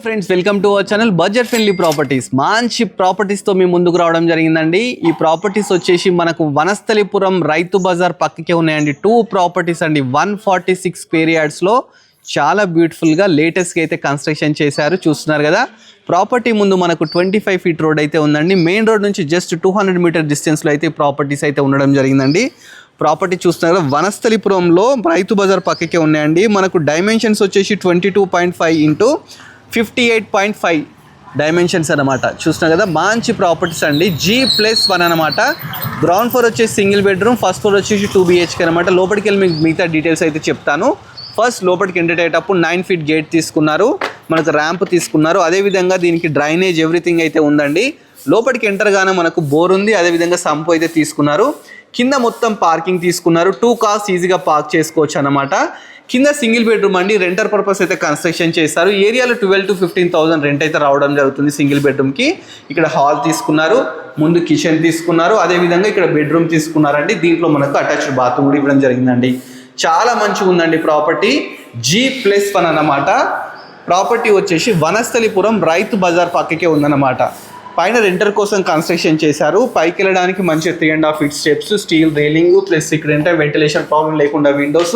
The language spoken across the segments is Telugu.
Friends welcome to our channel budget friendly properties. మంచి ప్రాపర్టీస్తో మీ ముందుకు రావడం జరిగిందండి. ఈ ప్రాపర్టీస్ వచ్చేసి మనకు వనస్థలిపురం రైతు బజార్ పక్కకే ఉన్నాయండి. 2 ప్రాపర్టీస్ అండి. 146 స్క్వేర్ యార్డ్స్లో చాలా బ్యూటిఫుల్గా లేటెస్ట్గా అయితే కన్స్ట్రక్షన్ చేశారు. చూస్తున్నారు కదా, ప్రాపర్టీ ముందు మనకు 25 ఫీట్ రోడ్ అయితే ఉందండి. మెయిన్ రోడ్ నుంచి జస్ట్ 200 మీటర్ డిస్టెన్స్లో అయితే ప్రాపర్టీస్ అయితే ఉండడం జరిగిందండి. ప్రాపర్టీ చూస్తున్నారు కదా, వనస్థలిపురంలో రైతు బజార్ పక్కకే ఉన్నాయండి. మనకు డైమెన్షన్స్ వచ్చేసి 22.5 ఇంటూ 58.5 డైమెన్షన్స్ అనమాట. చూస్తున్నారు కదా, మంచి ప్రాపర్టీస్ అండి. G+1 అనమాట. గ్రౌండ్ ఫ్లోర్ వచ్చేసి సింగిల్ బెడ్రూమ్, ఫస్ట్ ఫ్లోర్ వచ్చేసి 2 BHK అనమాట. లోపలికి వెళ్ళి మీకు మిగతా డీటెయిల్స్ అయితే చెప్తాను. ఫస్ట్ లోపలికి ఎంటర్ అయ్యేటప్పుడు 9 ఫీట్ గేట్ తీసుకున్నారు, మనకు ర్యాంప్ తీసుకున్నారు. అదేవిధంగా దీనికి డ్రైనేజ్ ఎవ్రీథింగ్ అయితే ఉందండి. లోపలికి ఎంటర్ గానే మనకు బోర్ ఉంది, అదేవిధంగా సంపు అయితే తీసుకున్నారు. కింద మొత్తం పార్కింగ్ తీసుకున్నారు. 2 కార్స్ ఈజీగా పార్క్ చేసుకోవచ్చు అనమాట. కింద సింగిల్ బెడ్రూమ్ అండి. రెంటర్ పర్పస్ అయితే కన్స్ట్రక్షన్ చేస్తారు. ఏరియాలో 12,000 to 15,000 రెంట్ అయితే రావడం జరుగుతుంది సింగిల్ బెడ్రూమ్కి. ఇక్కడ హాల్ తీసుకున్నారు, ముందు కిచెన్ తీసుకున్నారు, అదేవిధంగా ఇక్కడ బెడ్రూమ్ తీసుకున్నారండి. దీంట్లో మనకు అటాచ్డ్ బాత్రూమ్ కూడా ఇవ్వడం జరిగిందండి. చాలా మంచిగా ఉందండి ప్రాపర్టీ. G+1 అన్నమాట. ప్రాపర్టీ వచ్చేసి వనస్థలిపురం రైతు బజార్ పక్కకే ఉందన్నమాట. పైన రెంటర్ కోసం కన్స్ట్రక్షన్ చేశారు. పైకి వెళ్ళడానికి మంచి 3.5 feet steps, steel railing, plus ఇక్కడ అంటే వెంటిలేషన్ ప్రాబ్లం లేకుండా విండోస్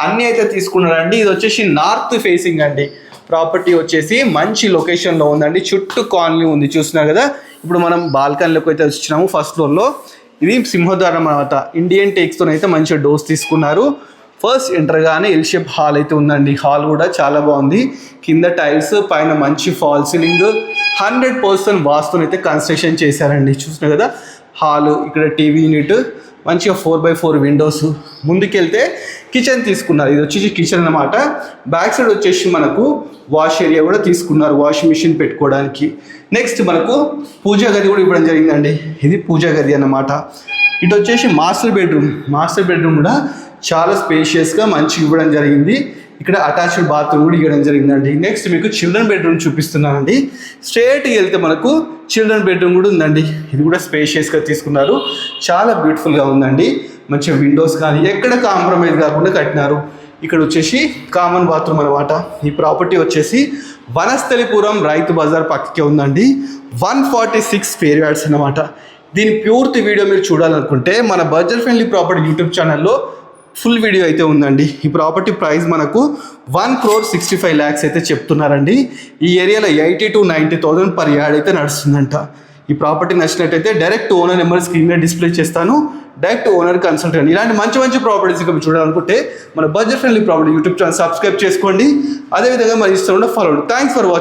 అన్నీ అయితే తీసుకున్నారండి. ఇది వచ్చేసి నార్త్ ఫేసింగ్ అండి. ప్రాపర్టీ వచ్చేసి మంచి లొకేషన్లో ఉందండి. చుట్టూ కాలనీ ఉంది, చూస్తున్నారు కదా. ఇప్పుడు మనం బాల్కనీలోకి అయితే వచ్చినాము. ఫస్ట్ ఫ్లోర్లో ఇది సింహద్వారం అన్నమాట. ఇండియన్ టేక్స్తో అయితే మంచిగా డోర్స్ తీసుకున్నారు. ఫస్ట్ ఎంటర్గానే ఎల్ షేప్ హాల్ అయితే ఉందండి. హాల్ కూడా చాలా బాగుంది. కింద టైల్స్, పైన మంచి ఫాల్ సీలింగ్, 100% వాస్తుని అయితే కన్స్ట్రక్షన్ చేశారండి. చూస్తున్నారు కదా, హాల్, ఇక్కడ టీవీ యూనిట్, మంచిగా 4x4 విండోస్. ముందుకెళ్తే కిచెన్ తీసుకున్నారు. ఇది వచ్చేసి కిచెన్ అనమాట. బ్యాక్ సైడ్ వచ్చేసి మనకు వాష్ ఏరియా కూడా తీసుకున్నారు, వాషింగ్ మిషన్ పెట్టుకోవడానికి. నెక్స్ట్ మనకు పూజా గది కూడా ఇవ్వడం జరిగిందండి. ఇది పూజా గది అన్నమాట. ఇటు వచ్చేసి మాస్టర్ బెడ్రూమ్ కూడా చాలా స్పేషియస్గా మంచిగా ఇవ్వడం జరిగింది. ఇక్కడ అటాచ్డ్ బాత్రూమ్ కూడా ఇవ్వడం జరిగిందండి. నెక్స్ట్ మీకు చిల్డ్రన్ బెడ్రూమ్ చూపిస్తున్నానండి. స్ట్రేట్గా వెళ్తే మనకు చిల్డ్రన్ బెడ్రూమ్ కూడా ఉందండి. ఇది కూడా స్పేషియస్గా తీసుకున్నారు. చాలా బ్యూటిఫుల్గా ఉందండి. మంచిగా విండోస్ కానీ ఎక్కడ కాంప్రమైజ్ కాకుండా కట్టినారు. ఇక్కడ వచ్చేసి కామన్ బాత్రూమ్ అనమాట. ఈ ప్రాపర్టీ వచ్చేసి వనస్థలిపురం రైతు బజార్ పక్కకే ఉందండి. 146 స్క్వేర్ యార్డ్స్ అనమాట. దీని పూర్తి వీడియో మీరు చూడాలనుకుంటే మన బడ్జెట్ ఫ్రెండ్లీ ప్రాపర్టీ యూట్యూబ్ ఛానల్లో ఫుల్ వీడియో అయితే ఉందండి. ఈ ప్రాపర్టీ ప్రైస్ మనకు 1,65 lakhs అయితే చెప్తున్నారండి. ఈ ఏరియాలో 80,000 to 90,000 per యార్డ్ అయితే నడుస్తుందంట. ఈ ప్రాపర్టీ నచ్చినట్టయితే డైరెక్ట్ ఓనర్ నెంబర్ స్క్రీన్ మీద డిస్ప్లే చేస్తాను. డైరెక్ట్ ఓనర్ కన్సల్ట్ అండి. ఇలాంటి మంచి ప్రాపర్టీస్ ఇంకా మీరు చూడాలనుకుంటే మన budget friendly property YouTube channel subscribe చేసుకోండి. అదేవిధంగా మన ఇన్స్టాగ్రామ్లో ఫాలో అవ్వండి. Thanks for watching.